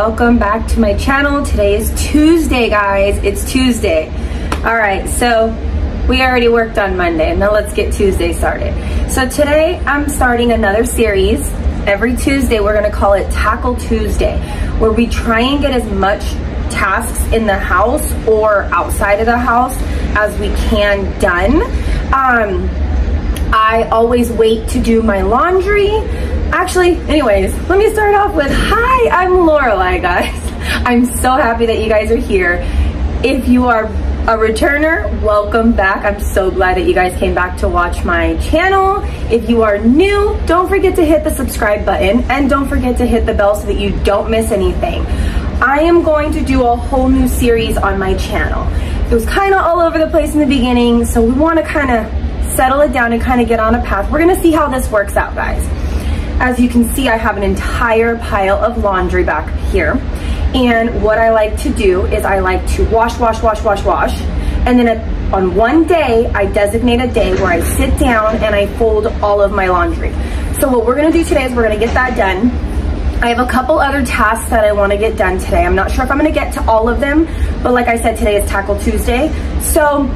welcome back to my channel. Today is Tuesday, guys. It's Tuesday. All right, so we already worked on Monday. Now let's get Tuesday started. So today I'm starting another series. Every Tuesday we're gonna call it Tackle Tuesday, where we try and get as much tasks in the house or outside of the house as we can done. I always wait to do my laundry. Actually, anyways, let me start off with, hi, I'm Lorelai, guys. I'm so happy that you guys are here. If you are a returner, welcome back. I'm so glad that you guys came back to watch my channel. If you are new, don't forget to hit the subscribe button and don't forget to hit the bell so that you don't miss anything. I am going to do a whole new series on my channel. It was kind of all over the place in the beginning, so we want to kind of settle it down and kind of get on a path. We're gonna see how this works out, guys. As you can see, I have an entire pile of laundry back here. And what I like to do is I like to wash. And then on one day, I designate a day where I sit down and I fold all of my laundry. So what we're gonna do today is we're gonna get that done. I have a couple other tasks that I wanna get done today. I'm not sure if I'm gonna get to all of them, but like I said, today is Tackle Tuesday. So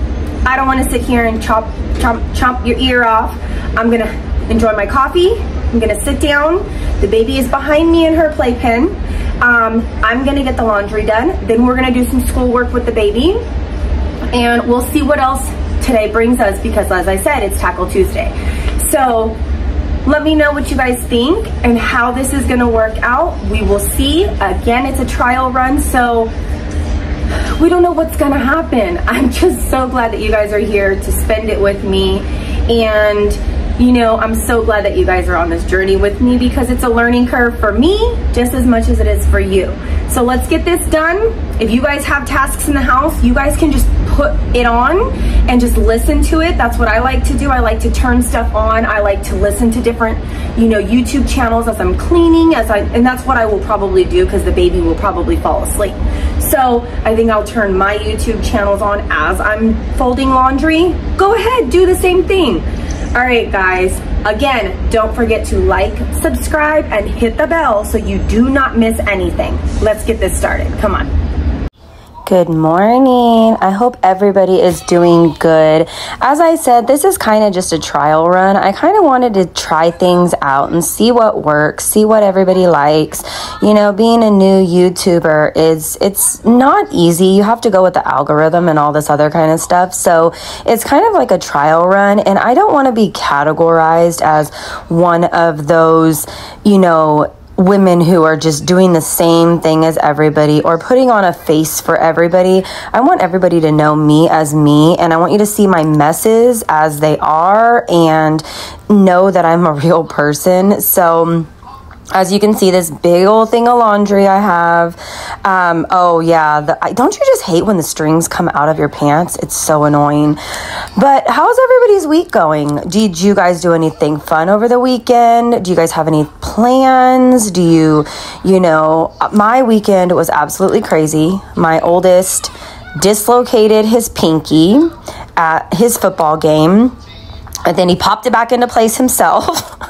I don't wanna sit here and chomp your ear off. I'm gonna enjoy my coffee. I'm gonna sit down. The baby is behind me in her playpen. I'm gonna get the laundry done. Then we're gonna do some schoolwork with the baby. And we'll see what else today brings us because as I said, it's Tackle Tuesday. So let me know what you guys think and how this is gonna work out. We will see. Again, it's a trial run, so we don't know what's gonna happen. I'm just so glad that you guys are here to spend it with me. And you know, I'm so glad that you guys are on this journey with me because it's a learning curve for me just as much as it is for you. So let's get this done. If you guys have tasks in the house, you guys can just put it on and just listen to it. That's what I like to do. I like to turn stuff on. I like to listen to different, you know, YouTube channels as I'm cleaning, and that's what I will probably do because the baby will probably fall asleep. So I think I'll turn my YouTube channels on as I'm folding laundry. Go ahead, do the same thing. All right, guys, again, don't forget to like, subscribe, and hit the bell so you do not miss anything. Let's get this started. Come on. Good morning. I hope everybody is doing good. As I said, this is kind of just a trial run. I kind of wanted to try things out and see what works, see what everybody likes. You know, being a new YouTuber it's not easy. You have to go with the algorithm and all this other kind of stuff. So it's kind of like a trial run, and I don't want to be categorized as one of those, you know, women who are just doing the same thing as everybody or putting on a face for everybody. I want everybody to know me as me, and I want you to see my messes as they are and know that I'm a real person. So as you can see, this big old thing of laundry I have. Oh yeah, don't you just hate when the strings come out of your pants? It's so annoying. But how's everybody's week going? Did you guys do anything fun over the weekend? Do you guys have any plans? Do you know, my weekend was absolutely crazy. My oldest dislocated his pinky at his football game, and then he popped it back into place himself.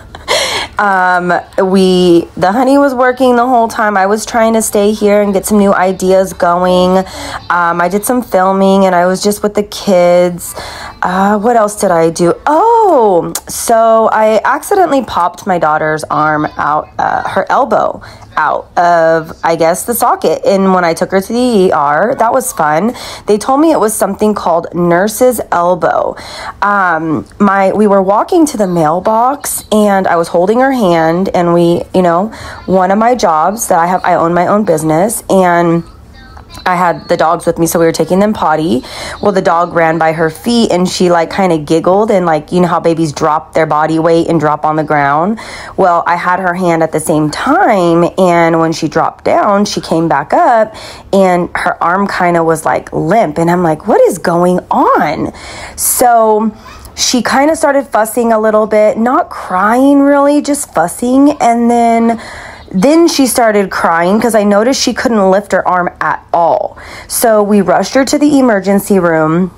The honey was working the whole time. I was trying to stay here and get some new ideas going. I did some filming and I was just with the kids. What else did I do? Oh, so I accidentally popped my daughter's arm out, her elbow out of, I guess, the socket. And when I took her to the ER, that was fun. They told me it was something called nurse's elbow. We were walking to the mailbox and I was holding her hand, and one of my jobs that I own my own business, and I had the dogs with me, so we were taking them potty. Well, the dog ran by her feet and she like kind of giggled, and like, you know how babies drop their body weight and drop on the ground? Well, I had her hand at the same time, and when she dropped down, she came back up and her arm kind of was like limp, and I'm like, what is going on? So she kind of started fussing a little bit, not crying really, just fussing, and then she started crying because I noticed she couldn't lift her arm at all. So we rushed her to the emergency room.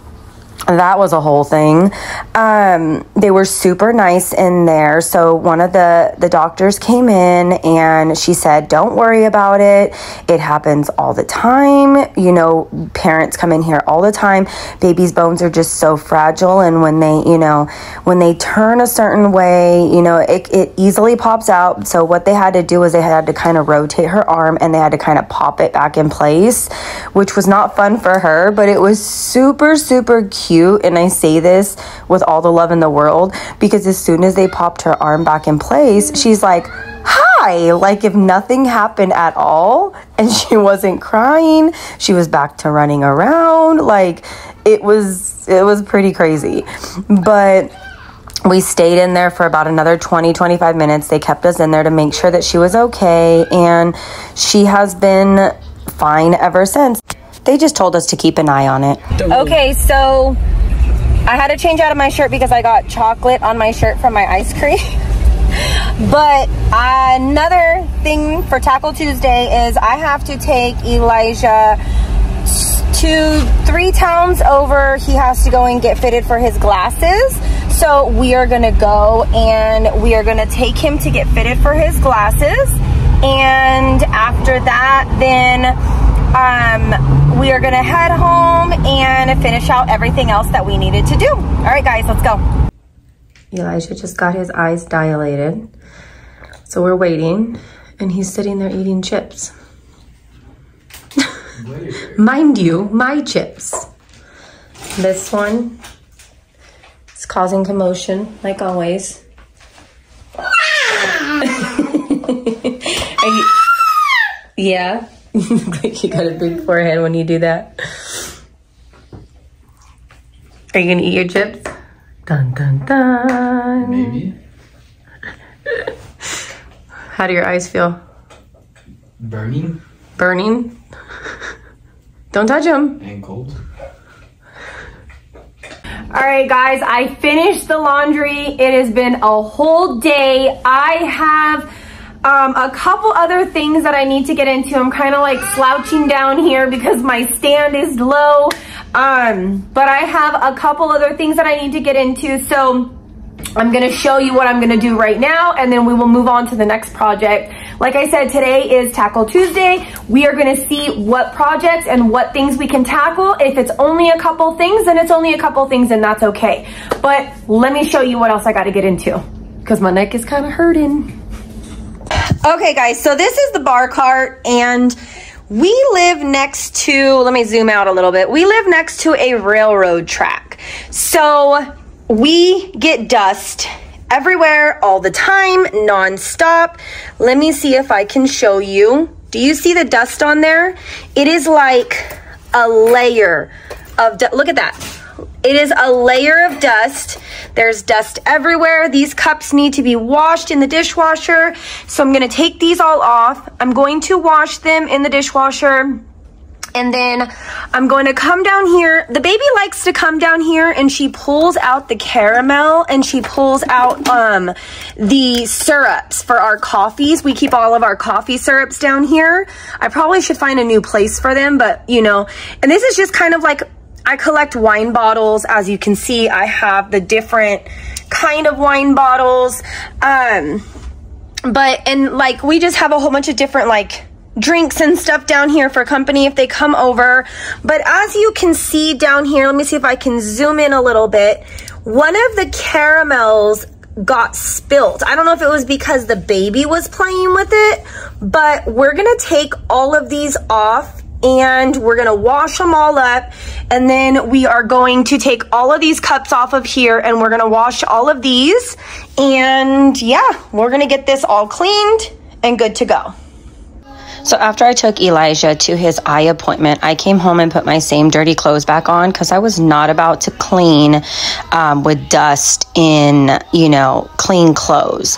that was a whole thing. They were super nice in there. So one of the doctors came in and she said, don't worry about it. It happens all the time. You know, parents come in here all the time. Babies' bones are just so fragile. And when they, you know, when they turn a certain way, you know, it easily pops out. So what they had to do was they had to kind of rotate her arm and they had to kind of pop it back in place, which was not fun for her, but it was super, super cute. And I say this with all the love in the world because as soon as they popped her arm back in place, she's like, hi, like if nothing happened at all, and she wasn't crying, she was back to running around. Like it was pretty crazy. But we stayed in there for about another 20-25 minutes. They kept us in there to make sure that she was okay, and she has been fine ever since. They just told us to keep an eye on it. Okay, so I had to change out of my shirt because I got chocolate on my shirt from my ice cream. But another thing for Tackle Tuesday is I have to take Elijah to 3 towns over. He has to go and get fitted for his glasses. So we are gonna go and we are gonna take him to get fitted for his glasses. And after that, then we are gonna head home and finish out everything else that we needed to do. All right, guys, let's go. Elijah just got his eyes dilated. So we're waiting and he's sitting there eating chips. Mind you, my chips. This one is causing commotion, like always. Yeah. You look like you got a big forehead when you do that. Are you gonna eat your chips? Dun dun dun. Maybe. How do your eyes feel? Burning. Burning? Don't touch them. And cold. All right, guys, I finished the laundry. It has been a whole day. I have a couple other things that I need to get into. I'm kind of like slouching down here because my stand is low. But I have a couple other things that I need to get into. So I'm gonna show you what I'm gonna do right now, and then we will move on to the next project. Like I said, today is Tackle Tuesday. We are gonna see what projects and what things we can tackle. If it's only a couple things, then it's only a couple things, and that's okay. But let me show you what else I gotta get into because my neck is kind of hurting. Okay, guys, so this is the bar cart, and we live next to, let me zoom out a little bit. We live next to a railroad track. So we get dust everywhere all the time, non-stop. Let me see if I can show you. Do you see the dust on there? It is like a layer of dust. Look at that. It is a layer of dust. There's dust everywhere. These cups need to be washed in the dishwasher. So I'm gonna take these all off. I'm going to wash them in the dishwasher. And then I'm going to come down here. The baby likes to come down here and she pulls out the caramel and she pulls out the syrups for our coffees. We keep all of our coffee syrups down here. I probably should find a new place for them, but you know, and this is just kind of like, I collect wine bottles. As you can see, I have the different kind of wine bottles. And like, we just have a whole bunch of different like drinks and stuff down here for company if they come over. But as you can see down here, let me see if I can zoom in a little bit. One of the caramels got spilt. I don't know if it was because the baby was playing with it, but we're gonna take all of these off and we're gonna wash them all up, and then we are going to take all of these cups off of here and we're gonna wash all of these, and yeah, we're gonna get this all cleaned and good to go. So after I took Elijah to his eye appointment, I came home and put my same dirty clothes back on because I was not about to clean with dust in, you know, clean clothes.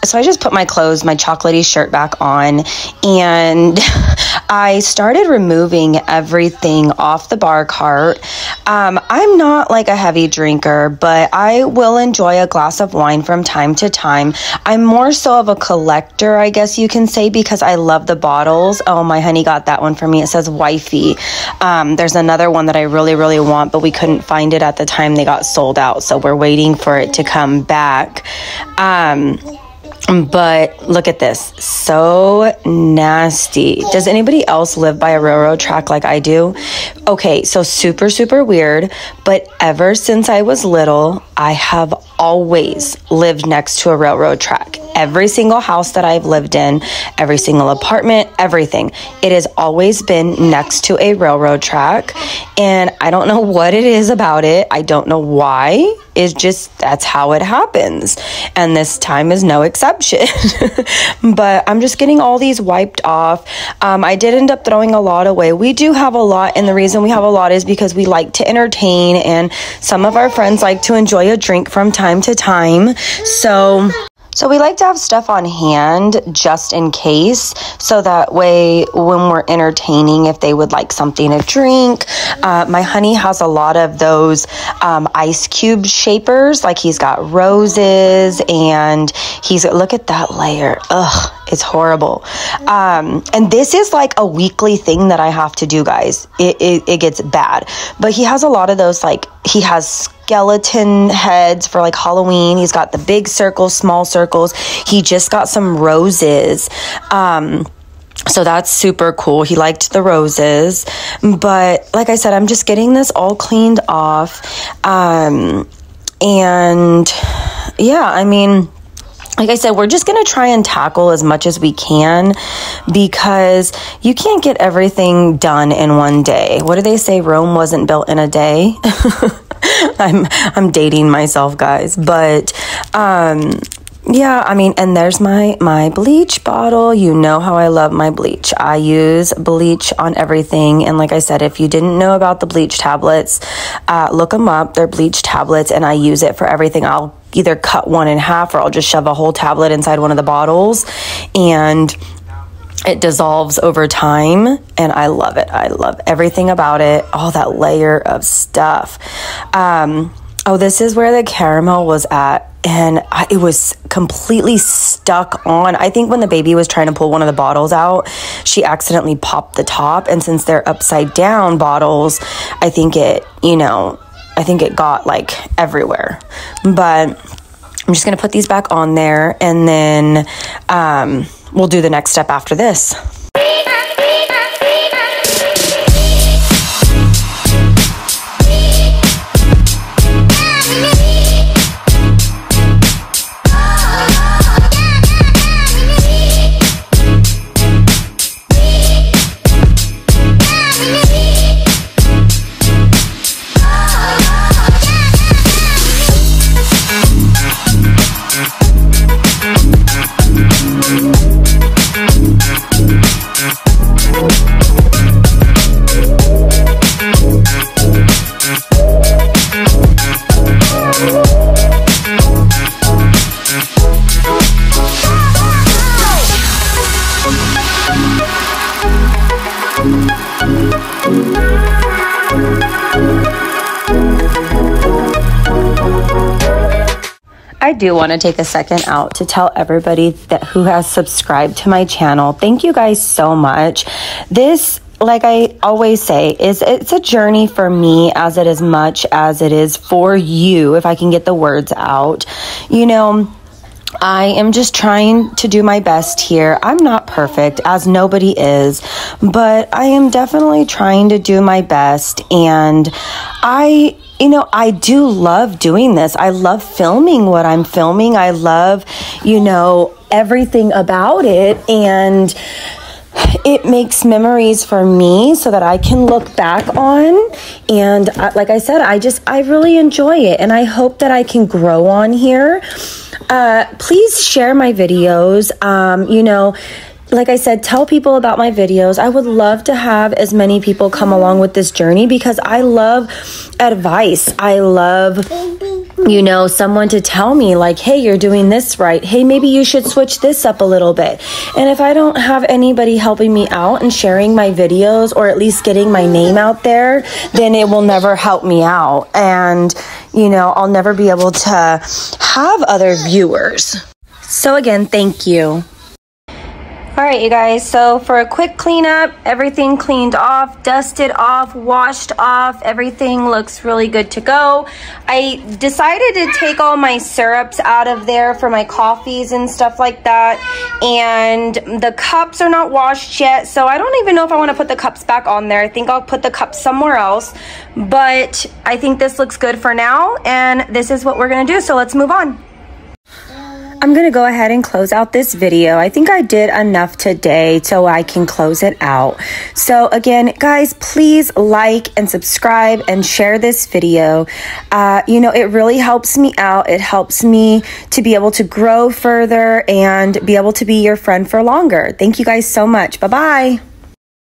So I just put my clothes, my chocolatey shirt back on, and I started removing everything off the bar cart. I'm not like a heavy drinker, but I will enjoy a glass of wine from time to time. I'm more so of a collector, I guess you can say, because I love the bottles. Oh, my honey got that one for me. It says wifey. There's another one that I really, really want, but we couldn't find it at the time they got sold out. So we're waiting for it to come back. But look at this. So nasty. Does anybody else live by a railroad track like I do? Okay, so super, super weird. But ever since I was little, I have always lived next to a railroad track. Every single house that I've lived in, every single apartment, everything. It has always been next to a railroad track. And I don't know what it is about it. I don't know why. It's just, that's how it happens. And this time is no exception. But I'm just getting all these wiped off. I did end up throwing a lot away. We do have a lot, and the reason we have a lot is because we like to entertain, and some of our friends like to enjoy a drink from time to time. So we like to have stuff on hand just in case, so that way when we're entertaining, if they would like something to drink. My honey has a lot of those ice cube shapers, like he's got roses, and look at that layer. Ugh, it's horrible. And this is like a weekly thing that I have to do, guys. It gets bad. But he has a lot of those, like he has skeleton heads for like Halloween. He's got the big circles, small circles. He just got some roses. So that's super cool. He liked the roses. But like I said, I'm just getting this all cleaned off. And yeah, I mean, like I said, we're just going to try and tackle as much as we can, because you can't get everything done in one day. What do they say? Rome wasn't built in a day. I'm dating myself, guys. But yeah, I mean, and there's my bleach bottle. You know how I love my bleach. I use bleach on everything. And like I said, if you didn't know about the bleach tablets, look them up. They're bleach tablets, and I use it for everything. I'll either cut one in half, or I'll just shove a whole tablet inside one of the bottles, and it dissolves over time, and I love it. I love everything about it. All that layer of stuff. Oh, this is where the caramel was at, and it was completely stuck on. I think when the baby was trying to pull one of the bottles out, she accidentally popped the top, and since they're upside down bottles, I think it got like everywhere. But I'm just going to put these back on there, and then we'll do the next step after this. I do want to take a second out to tell everybody who has subscribed to my channel, thank you guys so much. This, like I always say, it's a journey for me as it is much as it is for you, if I can get the words out. You know, I am just trying to do my best here. I'm not perfect, as nobody is, but I am definitely trying to do my best. And I do love doing this. I love filming what I'm filming. I love, everything about it. And it makes memories for me so that I can look back on. And like I said, I really enjoy it. And I hope that I can grow on here. Please share my videos. Like I said, tell people about my videos. I would love to have as many people come along with this journey, because I love advice. I love, someone to tell me like, hey, you're doing this right. Hey, maybe you should switch this up a little bit. And if I don't have anybody helping me out and sharing my videos, or at least getting my name out there, then it will never help me out. And, I'll never be able to have other viewers. So again, thank you. All right, you guys, so for a quick cleanup, everything cleaned off, dusted off, washed off, everything looks really good to go. I decided to take all my syrups out of there for my coffees and stuff like that, and the cups are not washed yet, so I don't even know if I want to put the cups back on there. I think I'll put the cups somewhere else, but I think this looks good for now, and this is what we're gonna do, so let's move on. I'm gonna go ahead and close out this video. I think I did enough today so I can close it out. So again, guys, please like and subscribe and share this video. You know, it really helps me out. It helps me to be able to grow further and be able to be your friend for longer. Thank you guys so much. Bye-bye.